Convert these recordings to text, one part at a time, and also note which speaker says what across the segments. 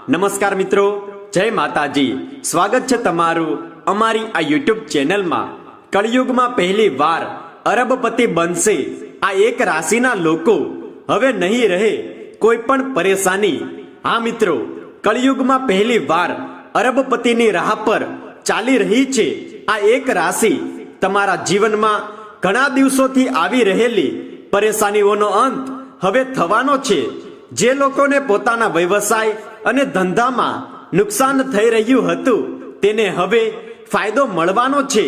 Speaker 1: નમસ્કાર મિત્રો, જય માતાજી। સ્વાગત છે તમારું અમારી આ યુટ્યુબ ચેનલમાં। કળિયુગમાં પહેલી વાર અરબપતિ બનશે આ એક રાશિના લોકો। હવે નહીં રહે કોઈ પણ પરેશાની। હા મિત્રો, કળિયુગમાં પહેલી વાર અરબપતિની રાહ પર ચાલી રહી છે આ એક રાશિ। તમારા જીવનમાં ઘણા દિવસોથી આવી રહેલી પરેશાનીઓનો અંત હવે થવાનો છે। જે લોકોને પોતાના વ્યવસાય અને ધંધામાં નુકસાન થઈ રહ્યું હતું તેને હવે ફાયદો મળવાનો છે।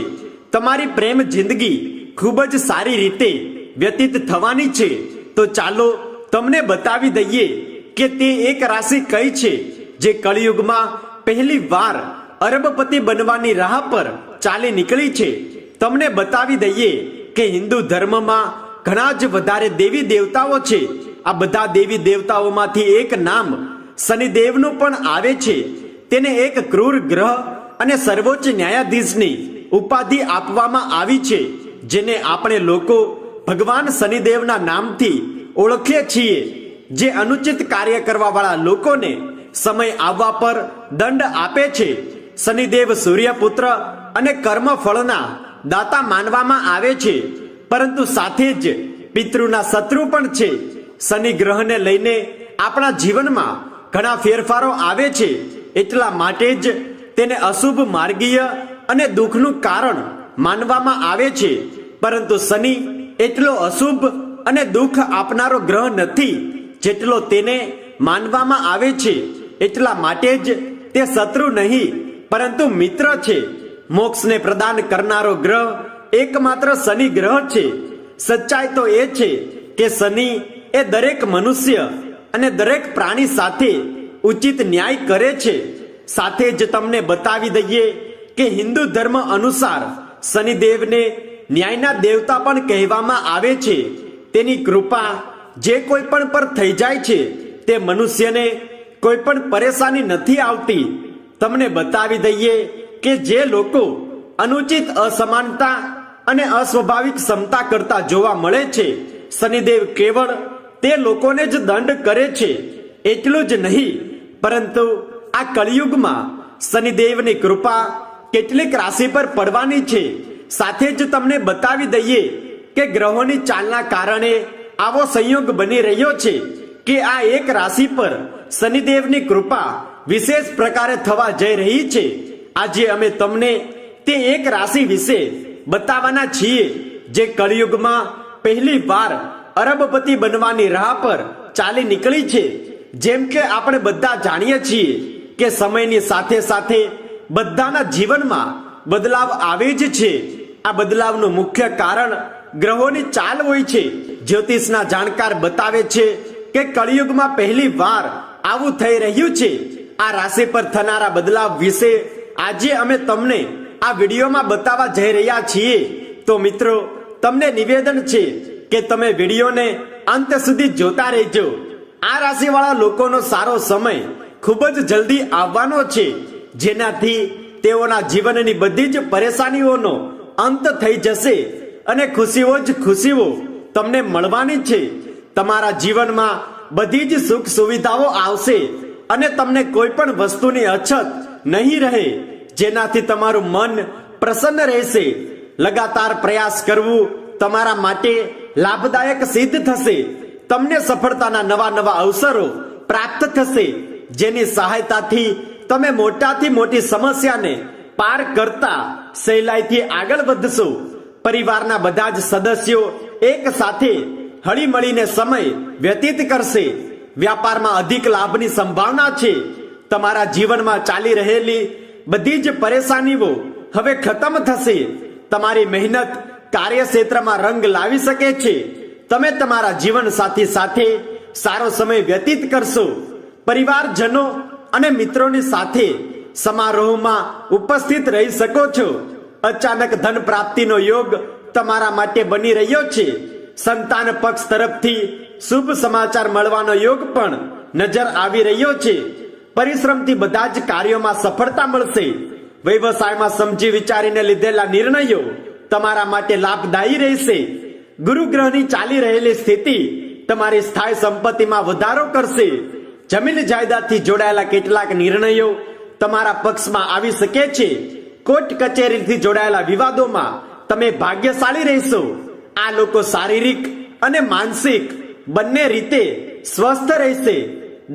Speaker 1: તમારી પ્રેમ જિંદગી ખૂબ જ સારી રીતે વ્યતીત થવાની છે। તો ચાલો તમને બતાવી દઈએ કે તે એક રાશિ કઈ છે જે કળિયુગમાં પહેલી વાર અરબપતિ બનવાની રાહ પર ચાલી નીકળી છે। તમને બતાવી દઈએ કે હિન્દુ ધર્મમાં ઘણા જ વધારે દેવી દેવતાઓ છે। આ બધા દેવી દેવતાઓમાંથી એક નામ શનિદેવનું પણ આવે છે। તેને એક ક્રૂર ગ્રહ અને સર્વોચ્ચ ન્યાયાધીશની ઉપાધિ આપવામાં આવી છે, જેને આપણે લોકો ભગવાન શનિદેવના નામથી ઓળખીએ છીએ, જે અનુચિત કાર્ય કરવા વાળા લોકોને સમય આવવા પર દંડ આપે છે। શનિદેવ સૂર્યપુત્ર અને કર્મફળના દાતા માનવામાં આવે છે, પરંતુ સાથે જ પિતૃના શત્રુ પણ છે। શનિ ગ્રહને લઈને આપણા જીવનમાં ઘણા ફેરફારો આવે છે, એટલા માટે જ તેને અશુભ માર્ગીય અને દુઃખનું કારણ માનવામાં આવે છે। પરંતુ શનિ એટલો અશુભ અને દુઃખ આપનારો ગ્રહ નથી જેટલો તેને માનવામાં આવે છે। એટલા માટે જ તે શત્રુ નહીં પરંતુ મિત્ર છે। મોક્ષને પ્રદાન કરનારો ગ્રહ એકમાત્ર શનિ ગ્રહ છે। સચ્ચાઈ તો એ છે કે શનિ એ દરેક મનુષ્ય અને દરેક પ્રાણી સાથે ઉચિત ન્યાય કરે છે। સાથે જ તમને બતાવી દઈએ કે હિન્દુ ધર્મ અનુસાર શનિદેવને ન્યાયના દેવતા પણ કહેવામાં આવે છે। તેની કૃપા જે કોઈ પણ પર થઈ જાય છે તે મનુષ્યને કોઈ પણ પરેશાની નથી આવતી। તમને બતાવી દઈએ કે જે લોકો અનુચિત અસમાનતા અને અસ્વાભાવિક ક્ષમતા કરતા જોવા મળે છે, શનિદેવ કેવળ તે લોકોને જ દંડ કરે છે। એટલું જ નહીં, પરંતુ આ કળિયુગમાં શનિદેવની કૃપા કેટલીક રાશિ પર પડવાની છે। સાથે જ તમને બતાવી દઈએ કે ગ્રહોની ચાલના કારણે આવો સંયોગ બની રહ્યો છે કે આ એક રાશિ પર શનિદેવની કૃપા વિશેષ પ્રકારે થવા જઈ રહી છે। આજે અમે તમને તે એક રાશિ વિશે બતાવવાના છીએ જે કળિયુગમાં પહેલી વાર અરબપતિ બનવાની રાહ પર ચાલી નીકળી છે। જેમ કે આપણે બધા જાણીએ છીએ કે સમયની સાથે સાથે બધાના જીવનમાં બદલાવ આવે જ છે। આ બદલાવનું મુખ્ય કારણ ગ્રહોની ચાલ હોય છે। જ્યોતિષના જાણકાર બતાવે છે કે કળિયુગમાં પહેલી વાર આવું થઈ રહ્યું છે। આ રાશિ પર થનારા બદલાવ વિશે આજે અમે તમને આ વિડીયોમાં બતાવવા જઈ રહ્યા છીએ। તો મિત્રો, તમને નિવેદન છે કે તમે વિડીયોને અંત સુધી જોતા રહેજો। આ રાશિવાળા લોકોનો સારો સમય ખૂબ જ જલ્દી આવવાનો છે, જેનાથી તેઓના જીવનની બધી જ પરેશાનીઓનો અંત થઈ જશે અને ખુશીઓ જ ખુશીઓ તમને મળવાની છે। તમારા જીવનમાં બધી જ સુખ સુવિધાઓ આવશે અને તમને કોઈ પણ વસ્તુની અછત નહીં રહે, જેનાથી તમારું મન પ્રસન્ન રહેશે। લગાતાર પ્રયાસ કરવું તમારા માટે લાભદાયક સિદ્ધ થશે। તમને સફળતાના નવા નવા અવસરો પ્રાપ્ત થશે, જેની સહાયતાથી તમે મોટાથી મોટી સમસ્યાને પાર કરતા સહેલાઈથી આગળ વધશો। પરિવારના બધા જ સદસ્યો એક સાથે હળી મળીને સમય વ્યતીત કરશે। વ્યાપારમાં અધિક લાભની સંભાવના છે। તમારા જીવનમાં ચાલી રહેલી બધી જ પરેશાનીઓ હવે ખતમ થશે। તમારી મહેનત કાર્યક્ષેત્રમાં રંગ લાવી શકે છે। તમે તમારા જીવન સાથી સાથે સારો સમય વ્યતીત કરશો। પરિવારજનો અને મિત્રોની સાથે સમારોહમાં ઉપસ્થિત રહી શકો છો। અચાનક ધન પ્રાપ્તિનો યોગ તમારા માટે બની રહ્યો છે। સંતાન પક્ષ તરફથી શુભ સમાચાર મળવાનો યોગ પણ નજર આવી રહ્યો છે। પરિશ્રમથી બધા જ કાર્યોમાં સફળતા મળશે। વ્યવસાયમાં સમજી વિચારીને લીધેલા નિર્ણયો તમારા માટે લાભદાયી રહેશે। ગુરુ ગ્રહની ચાલી રહેલી સ્થિતિ તમારી સ્થાયી સંપત્તિમાં વધારો કરશે। જમીન જાયદાદથી જોડાયેલા કેટલાક નિર્ણયો તમારા પક્ષમાં આવી શકે છે. કોર્ટ કચેરીથી જોડાયેલા વિવાદોમાં તમે ભાગ્યશાળી રહેશો. આ લોકો શારીરિક અને માનસિક બંને રીતે સ્વસ્થ રહેશે.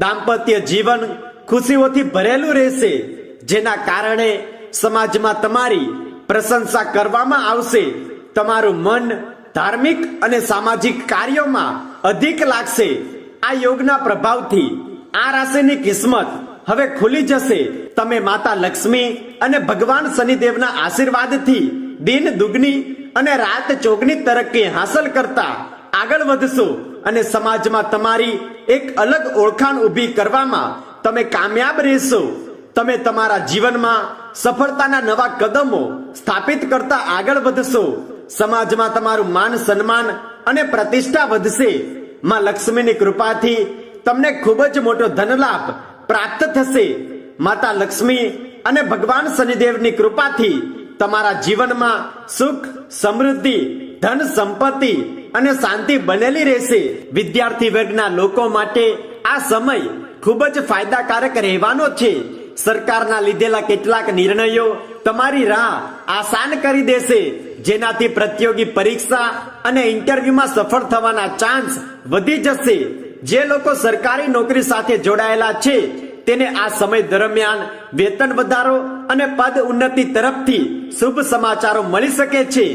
Speaker 1: દાંપત્ય જીવન ખુશીઓથી ભરેલું રહેશે, જેના કારણે સમાજમાં તમારી પ્રશંસા કરવામાં આવશે. તમારું મન ધાર્મિક અને સામાજિક કાર્યોમાં અધિક લાગશે. આ યોગના પ્રભાવથી આ રાશિની કિસ્મત હવે ખુલી જશે. તમે માતા લક્ષ્મી અને ભગવાન શનિદેવના આશીર્વાદથી દિન દુગની અને રાત ચોગની તરક્કી હાંસલ કરતા આગળ વધશો અને સમાજમાં તમારી એક અલગ ઓળખાણ ઊભી કરવામાં તમે કામયાબ રહેશો. તમે તમારા જીવનમાં સફળતાના નવા કદમો સ્થાપિત કરતા આગળ વધશો. સમાજમાં તમારું માન સન્માન અને પ્રતિષ્ઠા વધશે. માં લક્ષ્મીની કૃપાથી તમને ખૂબ જ મોટો ધનલાભ પ્રાપ્ત થશે. માતા લક્ષ્મી અને ભગવાન શનિદેવની કૃપાથી તમારા જીવનમાં સુખ, સમૃદ્ધિ, ધન સંપત્તિ અને શાંતિ બનેલી રહેશે. વિદ્યાર્થી વર્ગના લોકો માટે આ સમય ખૂબ જ ફાયદાકારક રહેવાનો છે. સરકારના લીધેલા કેટલાક નિર્ણયો તમારી રાહ આસાન કરી દેશે, જેનાથી પ્રતિયોગી પરીક્ષા અને ઇન્ટરવ્યુમાં સફળ થવાના ચાન્સ વધી જશે. જે લોકો સરકારી નોકરી સાથે જોડાયેલા છે તેને આ સમય દરમિયાન વેતન વધારો અને પદ ઉન્નતિ તરફથી શુભ સમાચારો મળી શકે છે.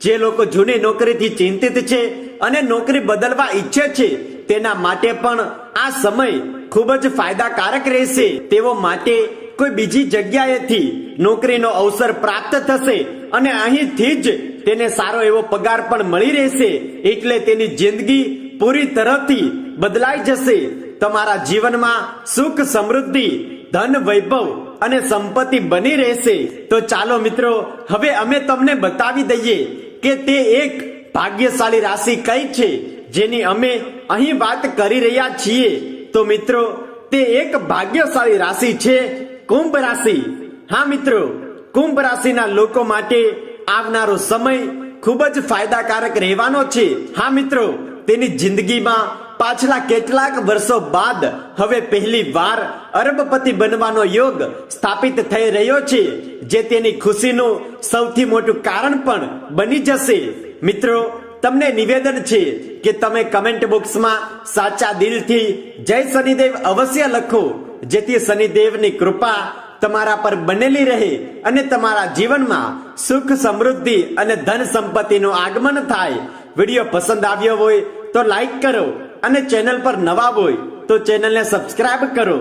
Speaker 1: જે લોકો જૂની નોકરીથી ચિંતિત છે અને નોકરી બદલવા ઈચ્છે છે તેના માટે પણ આ સમય ખૂબ જ ફાયદાકારક રહેશે. તેઓ માટે કોઈ બીજી જગ્યાએથી નોકરીનો અવસર પ્રાપ્ત થશે અને અહીંથી જ તેને સારો એવો પગાર પણ મળી રહેશે. એટલે તેની જિંદગી પૂરી તરહથી બદલાઈ જશે. તમારા જીવનમાં સુખ, સમૃદ્ધિ, ધન, વૈભવ અને સંપત્તિ બની રહેશે. તો ચાલો મિત્રો, હવે અમે તમને બતાવી દઈએ કે તે એક ભાગ્યશાળી રાશિ કઈ છે જેની અમે અહીં વાત કરી રહ્યા છીએ. તો મિત્રો, તે એક ભાગ્યશાળી રાશિ છે કુંભ રાશિ. હા મિત્રો, કુંભ રાશિના લોકો માટે આવનારો સમય ખૂબ જ ફાયદાકારક રહેવાનો છે. હા મિત્રો, તેની જિંદગીમાં પાછલા કેટલાક વર્ષો બાદ હવે પહેલી વાર અરબપતિ બનવાનો યોગ સ્થાપિત થઈ રહ્યો છે, જે તેની ખુશીનું સૌથી મોટું કારણ પણ બની જશે. મિત્રો, તમને નિવેદન છે કે તમે કમેન્ટ બોક્સમાં સાચા દિલથી જય શનિદેવ અવશ્ય લખો, જેથી શનિદેવની કૃપા તમારા પર બનેલી રહે અને તમારા જીવનમાં સુખ, સમૃદ્ધિ અને ધન સંપત્તિનું આગમન થાય. વિડીયો પસંદ આવ્યો હોય તો લાઈક કરો અને ચેનલ પર નવા હોય તો ચેનલને સબસ્ક્રાઇબ કરો.